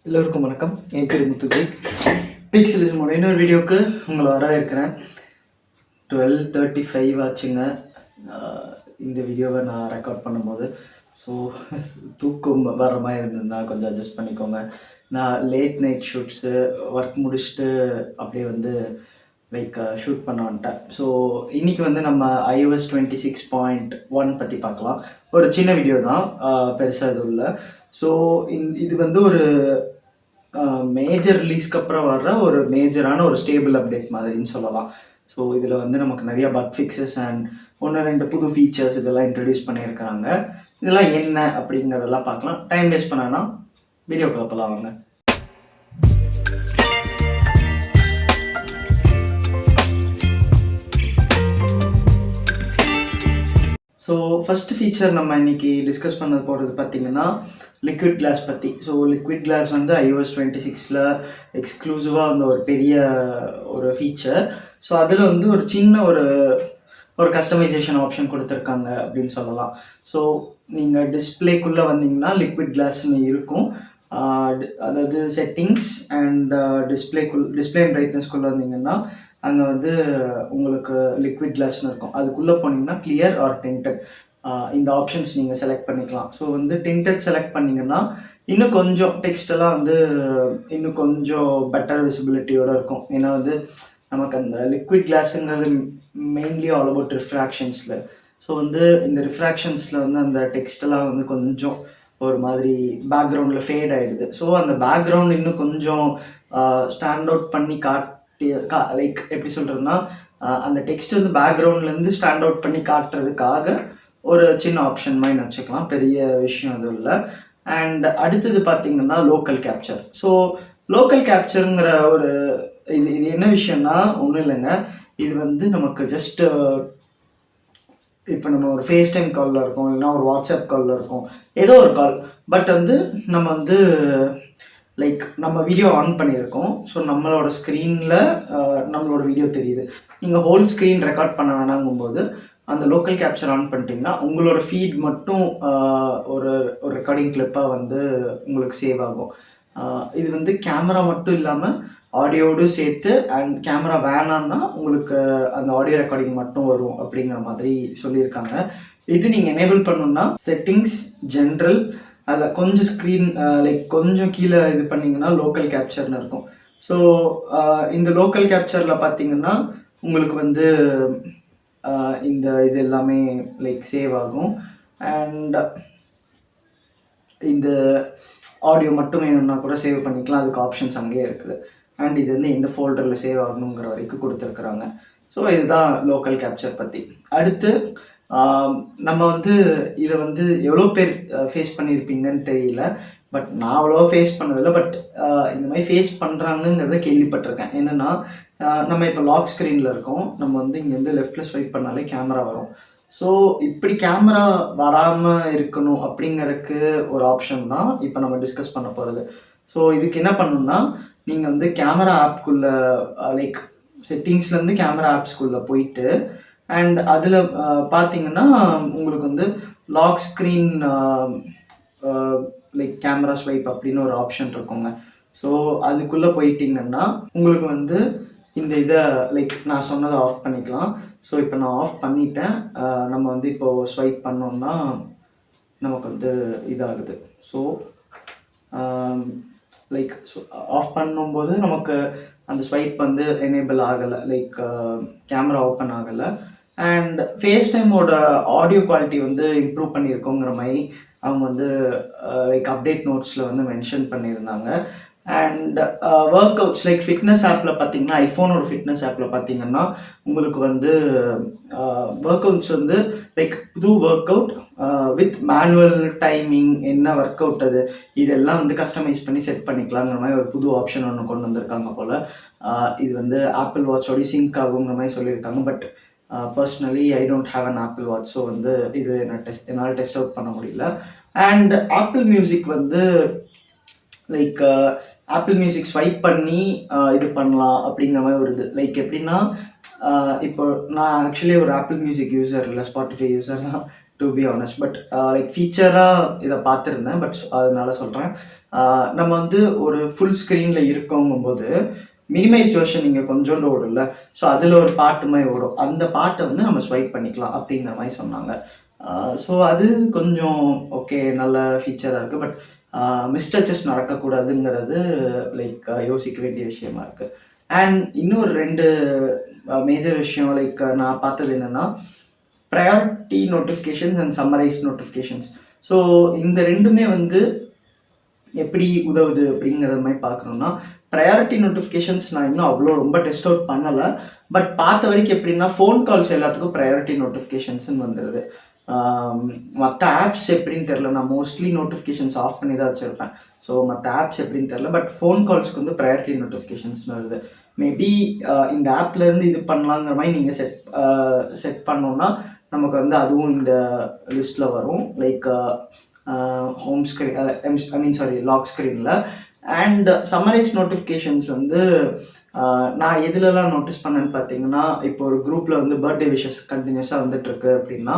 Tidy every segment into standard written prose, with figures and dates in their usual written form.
எல்லோருக்கும் வணக்கம். என் பேர் முத்துஜி. பிக்சலிசமோட இன்னொரு வீடியோவுக்கு உங்களை வரவேற்கிறேன். 12:35 ஆச்சுங்க இந்த வீடியோவை நான் ரெக்கார்ட் பண்ணும்போது. ஸோ தூக்கம் வர மாதிரி இருந்ததுன்னா கொஞ்சம் அட்ஜஸ்ட் பண்ணிக்கோங்க. நான் லேட் நைட் ஷூட்ஸு ஒர்க் முடிச்சுட்டு அப்படியே ஷூட் பண்ண வந்துட்டேன். ஸோ இன்றைக்கி நம்ம iOS 26.1 பற்றி பார்க்கலாம். ஒரு சின்ன வீடியோ தான், பெருசாக எதுவும் இல்லை. ஸோ இது ஒரு மேஜர் ரிலீஸ்க்கு அப்புறம் வர்ற ஒரு மேஜரான ஒரு ஸ்டேபிள் அப்டேட் மாதிரின்னு சொல்லலாம். ஸோ இதில் நமக்கு நிறைய பக் ஃபிக்ஸஸ் அண்ட் 1-2 புது ஃபீச்சர்ஸ் இதெல்லாம் இன்ட்ரடியூஸ் பண்ணியிருக்கிறாங்க. இதெல்லாம் என்ன அப்படிங்கிறதெல்லாம் பார்க்கலாம். டைம் வேஸ்ட் பண்ணானா வீடியோக்குள்ள போகலாம் வாங்க. ஸோ ஃபஸ்ட்டு ஃபீச்சர் நம்ம இன்றைக்கி டிஸ்கஸ் பண்ண போகிறது பார்த்திங்கன்னா லிக்விட் கிளாஸ் பற்றி. ஸோ லிக்விட் கிளாஸ் iOS 26 எக்ஸ்க்ளூசிவாக ஒரு பெரிய ஒரு ஃபீச்சர். ஸோ அதில் ஒரு சின்ன ஒரு கஸ்டமைசேஷன் ஆப்ஷன் கொடுத்துருக்காங்க அப்படின்னு சொல்லலாம். ஸோ நீங்கள் டிஸ்பிளேக்குள்ளே வந்தீங்கன்னா லிக்விட் கிளாஸ்னு இருக்கும். அதாவது செட்டிங்ஸ் அண்ட் டிஸ்பிளே அண்ட் பிரைட்னஸ்குள்ளே வந்தீங்கன்னா அங்கே உங்களுக்கு லிக்விட் கிளாஸ்னு இருக்கும். அதுக்குள்ளே போனீங்கன்னா கிளியர் ஆர் டிண்டட் இந்த ஆப்ஷன்ஸ் நீங்கள் செலக்ட் பண்ணிக்கலாம். ஸோ டிண்டட் செலக்ட் பண்ணிங்கன்னா இன்னும் கொஞ்சம் டெக்ஸ்டெல்லாம் இன்னும் கொஞ்சம் பெட்டர் விசிபிலிட்டியோடு இருக்கும். ஏன்னா நமக்கு அந்த லிக்விட் கிளாஸுங்கிறது மெயின்லி ஆல் அபவுட் ரிஃப்ராக்ஷன்ஸில். ஸோ இந்த ரிஃப்ராக்ஷன்ஸில் அந்த டெக்ஸ்டெல்லாம் கொஞ்சம் ஒரு மாதிரி பேக்ரவுண்டில் ஃபேட் ஆகிடுது. ஸோ அந்த பேக்ரவுண்ட் இன்னும் கொஞ்சம் ஸ்டாண்ட் அவுட் பண்ணி எப்படி சொல்கிறதுனா அந்த டெக்ஸ்ட் பேக்ரவுண்ட்லேருந்து ஸ்டாண்ட் அவுட் பண்ணி காட்டுறதுக்காக ஒரு சின்ன ஆப்ஷன் மாதிரி வச்சுக்கலாம். பெரிய விஷயம் அது இல்லை. அண்ட் அடுத்தது பார்த்திங்கன்னா லோக்கல் கேப்சர். ஸோ லோக்கல் கேப்சருங்கிற இது என்ன விஷயம்னா ஒன்றும் இல்லைங்க. இது நமக்கு ஜஸ்ட் இப்போ நம்ம ஒரு ஃபேஸ் டைம் காலில் இருக்கோம், இல்லைனா ஒரு வாட்ஸ்அப் காலில் இருக்கோம், ஏதோ ஒரு கால். பட் நம்ம நம்ம வீடியோ ஆன் பண்ணியிருக்கோம். ஸோ நம்மளோட ஸ்க்ரீனில் நம்மளோட வீடியோ தெரியுது. நீங்கள் ஹோல் ஸ்க்ரீன் ரெக்கார்ட் பண்ண வேணாங்கும்போது அந்த லோக்கல் கேப்சர் ஆன் பண்ணிட்டீங்கன்னா உங்களோட ஃபீட் மட்டும் ஒரு ரெக்கார்டிங் கிளிப்பாக உங்களுக்கு சேவ் ஆகும். இது கேமரா மட்டும் இல்லாமல் ஆடியோடு சேர்த்து, அண்ட் கேமரா வேணான்னா உங்களுக்கு அந்த ஆடியோ ரெக்கார்டிங் மட்டும் வரும் அப்படிங்கிற மாதிரி சொல்லியிருக்காங்க. இது நீங்கள் எனேபிள் பண்ணணுன்னா செட்டிங்ஸ், ஜென்ரல், அதில் கொஞ்சம் ஸ்க்ரீன் கொஞ்சம் கீழே இது பண்ணிங்கன்னா லோக்கல் கேப்சர்னு இருக்கும். ஸோ இந்த லோக்கல் கேப்சரில் பார்த்தீங்கன்னா உங்களுக்கு இது எல்லாமே சேவ் ஆகும். அண்ட் இந்த ஆடியோ மட்டும் வேணும்னா கூட சேவ் பண்ணிக்கலாம். அதுக்கு ஆப்ஷன்ஸ் அங்கேயே இருக்குது. அண்ட் இது எந்த ஃபோல்டரில் சேவ் ஆகணுங்கிற வரைக்கும் கொடுத்துருக்குறாங்க. ஸோ இதுதான் லோக்கல் கேப்சர் பற்றி. அடுத்து நம்ம இதை எவ்வளோ பேர் ஃபேஸ் பண்ணியிருப்பீங்கன்னு தெரியல. பட் நான் அவ்வளோவா ஃபேஸ் பண்ணதில்லை. பட் இந்த மாதிரி ஃபேஸ் பண்ணுறாங்கங்கிறத கேள்விப்பட்டிருக்கேன். என்னென்னா நம்ம இப்போ லாக் ஸ்க்ரீனில் இருக்கோம். நம்ம இங்கேருந்து லெஃப்டில் ஸ்வைப் பண்ணாலே கேமரா வரும். ஸோ இப்படி கேமரா வராமல் இருக்கணும் அப்படிங்கிறதுக்கு ஒரு ஆப்ஷன் தான் இப்போ நம்ம டிஸ்கஸ் பண்ண போகிறது. ஸோ இதுக்கு என்ன பண்ணணும்னா நீங்கள் கேமரா ஆப்குள்ளே செட்டிங்ஸ்லேருந்து கேமரா ஆப்ஸ்குள்ளே போயிட்டு, அண்ட் அதில் பார்த்தீங்கன்னா உங்களுக்கு லாக் ஸ்க்ரீன் கேமரா ஸ்வைப் அப்படின்னு ஒரு ஆப்ஷன் இருக்குங்க. ஸோ அதுக்குள்ளே போயிட்டீங்கன்னா உங்களுக்கு இந்த இதை நான் சொன்னதை ஆஃப் பண்ணிக்கலாம். ஸோ இப்போ நான் ஆஃப் பண்ணிட்டேன். நம்ம இப்போது ஸ்வைப் பண்ணோம்னா நமக்கு இதாகுது. ஸோ ஆஃப் பண்ணும்போது நமக்கு அந்த ஸ்வைப் எனேபிள் ஆகலை, கேமரா ஓப்பன் ஆகலை. அண்ட் ஃபேஸ் டைமோட ஆடியோ குவாலிட்டி இம்ப்ரூவ் பண்ணியிருக்கோங்கிற மாதிரி அவங்க அப்டேட் நோட்ஸில் மென்ஷன் பண்ணியிருந்தாங்க. அண்ட் ஒர்க் அவுட்ஸ் ஃபிட்னஸ் ஆப்பில் பார்த்தீங்கன்னா, ஐஃபோனோட ஃபிட்னஸ் ஆப்பில் பார்த்தீங்கன்னா உங்களுக்கு ஒர்க் அவுட்ஸ் புது workout with manual timing, என்ன ஒர்க் அவுட் இதெல்லாம் கஸ்டமைஸ் பண்ணி செட் பண்ணிக்கலாங்கிற மாதிரி ஒரு புது ஆப்ஷன் ஒன்று கொண்டு வந்திருக்காங்க போல். இது ஆப்பிள் வாட்சோடய சிங்க் ஆகுங்கிற மாதிரி சொல்லியிருக்காங்க. But personally I don't have an apple watch. So இது என்னால் டெஸ்ட் அவுட் பண்ண முடியல. And apple music apple music swipe பண்ணி இது பண்ணலாம் அப்படிங்கிற மாதிரி வருது. எப்படின்னா இப்போ நான் ஆக்சுவலி ஒரு ஆப்பிள் மியூசிக் யூஸர் இல்லை, ஸ்பாட்டிஃபை யூஸர் தான். To be honest. But like ஃபீச்சராக இதை பார்த்துருந்தேன். பட் அதனால சொல்கிறேன். நம்ம வந்து ஒரு ஃபுல் ஸ்க்ரீனில் இருக்கோங்கும்போது மினிமைஸ் வெர்ஷன் இங்கே கொஞ்சோண்டு ஓடும்ல, ஸோ அதில் ஒரு பாட்டு மாதிரி ஓடும். அந்த பாட்டை வந்து நம்ம ஸ்வைப் பண்ணிக்கலாம் அப்படிங்கிற மாதிரி சொன்னாங்க. ஸோ அது கொஞ்சம் ஓகே, நல்ல ஃபீச்சராக இருக்குது. பட் மிஸ்டச்சஸ் நடக்கக்கூடாதுங்கிறது லைக் யோசிக்க வேண்டிய விஷயமா இருக்குது. அண்ட் இன்னொரு 2 மேஜர் விஷயம் லைக் நான் பார்த்தது என்னென்னா, priority notifications and summarize notifications. So இந்த 2மே வந்து எப்படி உதவுது அப்படிங்கிற மாதிரி பார்க்கணுன்னா, ப்ரையாரிட்டி நோட்டிஃபிகேஷன்ஸ் நான் இன்னும் அவ்வளோ ரொம்ப டெஸ்ட் அவுட் பண்ணலை. பட் பார்த்த வரைக்கும் எப்படின்னா, ஃபோன் கால்ஸ் எல்லாத்துக்கும் ப்ரையாரிட்டி நோட்டிஃபிகேஷன்ஸ்னு வந்துடுது. மற்ற ஆப்ஸ் எப்படின்னு தெரில. நான் மோஸ்ட்லி நோட்டிஃபிகேஷன்ஸ் ஆஃப் பண்ணி தான் வச்சுருப்பேன். ஸோ மற்ற ஆப்ஸ் எப்படின்னு தெரில. பட் ஃபோன் கால்ஸ்க்கு வந்து ப்ரையாரிட்டி நோட்டிஃபிகேஷன்ஸ்னு வருது. மேபி இந்த ஆப்லேருந்து இது பண்ணலாங்கிற மாதிரி நீங்கள் செட் பண்ணோன்னா நமக்கு வந்து அதுவும் இந்த லிஸ்ட்டில் வரும். லைக் ஹோம் ஸ்க்ரீன், லாக் ஸ்க்ரீனில். அண்ட் சம்மரைஸ் நோட்டிஃபிகேஷன்ஸ் வந்து நான் எதுலலாம் நோட்டீஸ் பண்ணேன்னு பார்த்தீங்கன்னா, இப்போ ஒரு குரூப்பில் வந்து பர்த்டே விஷஸ் கண்டினியூஸாக வந்துட்டுருக்கு அப்படின்னா,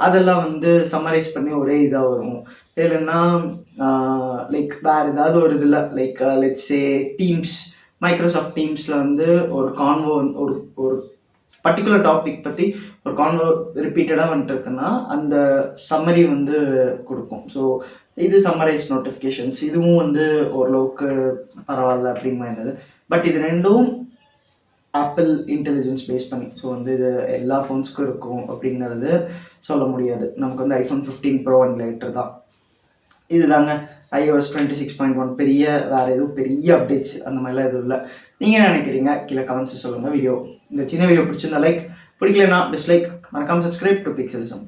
அதெல்லாம் வந்து சம்மரைஸ் பண்ணி ஒரே இதாக வரும். இல்லைன்னா லைக் வேறு ஏதாவது ஒரு இதில் like let's say teams, Microsoft டீம்ஸில் வந்து ஒரு கான்வோ, ஒரு ஒரு பர்டிகுலர் டாபிக் பற்றி ஒரு கான்வோ ரிப்பீட்டடாக வந்துட்டு இருக்குன்னா அந்த சம்மரி வந்து கொடுக்கும். ஸோ இது சம்மரைஸ் நோட்டிஃபிகேஷன்ஸ். இதுவும் வந்து ஓரளவுக்கு பரவாயில்ல அப்படிங்கிற இருந்தது. பட் இது ரெண்டும் ஆப்பிள் இன்டெலிஜென்ஸ் பேஸ் பண்ணி, ஸோ வந்து இது எல்லா ஃபோன்ஸ்க்கும் இருக்கும் அப்படிங்கிறது சொல்ல முடியாது. நமக்கு வந்து iPhone 15 Pro அண்ட் லேட்டர் தான். இதுதாங்க iOS 26.1. வேறு எதுவும் பெரிய அப்டேட்ஸ் அந்த மாதிரிலாம் எதுவும் இல்லை. நீங்கள் என்ன நினைக்கிறீங்க கீழே கமெண்ட்ஸ் சொல்லுங்கள். இந்த சின்ன வீடியோ பிடிச்சிருந்தா லைக், பிடிக்கலனா டிஸ்லைக், மறக்காமல் சப்ஸ்கிரைப் டு பிக்சலிசம்.